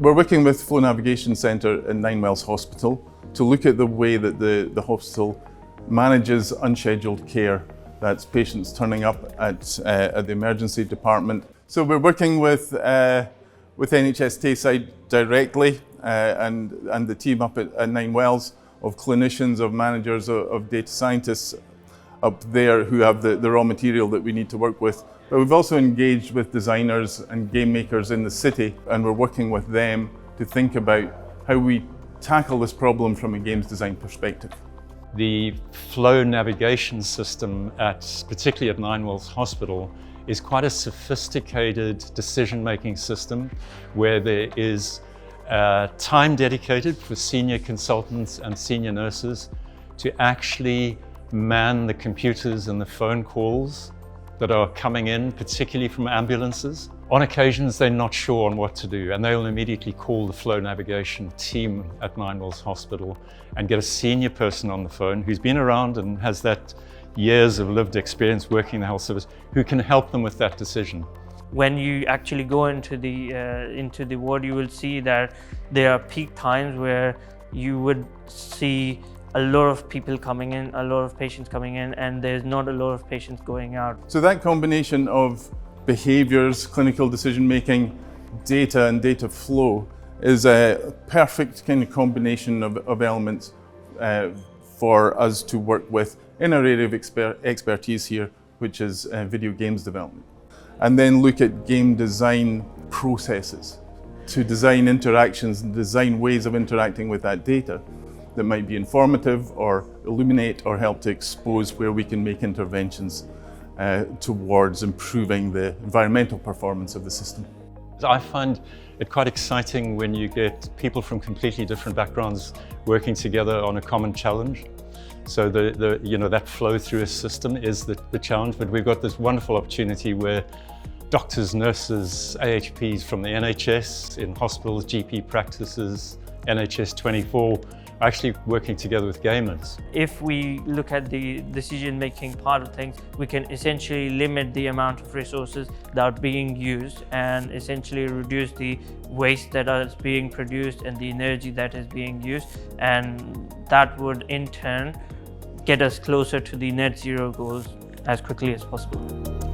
We're working with Flow Navigation Centre in Ninewells Hospital to look at the way that the hospital manages unscheduled care. That's patients turning up at the emergency department. So we're working with NHS Tayside directly and the team up at Ninewells of clinicians, of managers, of data scientists up there who have the raw material that we need to work with. But we've also engaged with designers and game makers in the city, and we're working with them to think about how we tackle this problem from a games design perspective. The Flow navigation system, particularly at Ninewells Hospital, is quite a sophisticated decision-making system where there is time dedicated for senior consultants and senior nurses to actually man the computers and the phone calls that are coming in, particularly from ambulances. On occasions, they're not sure on what to do, and they'll immediately call the Flow navigation team at Ninewells Hospital and get a senior person on the phone who's been around and has that years of lived experience working in the health service, who can help them with that decision. When you actually go into the ward, you will see that there are peak times where you would see a lot of people coming in, a lot of patients coming in, and there's not a lot of patients going out. So that combination of behaviours, clinical decision making, data and data flow is a perfect kind of combination of elements for us to work with in our area of expertise here, which is video games development. And then look at game design processes to design interactions and design ways of interacting with that data that might be informative or illuminate or help to expose where we can make interventions towards improving the environmental performance of the system. I find it quite exciting when you get people from completely different backgrounds working together on a common challenge. So that flow through a system is the challenge, but we've got this wonderful opportunity where doctors, nurses, AHPs from the NHS, in hospitals, GP practices, NHS 24, are actually working together with gamers. If we look at the decision-making part of things, we can essentially limit the amount of resources that are being used and essentially reduce the waste that is being produced and the energy that is being used, and that would in turn get us closer to the net zero goals as quickly as possible.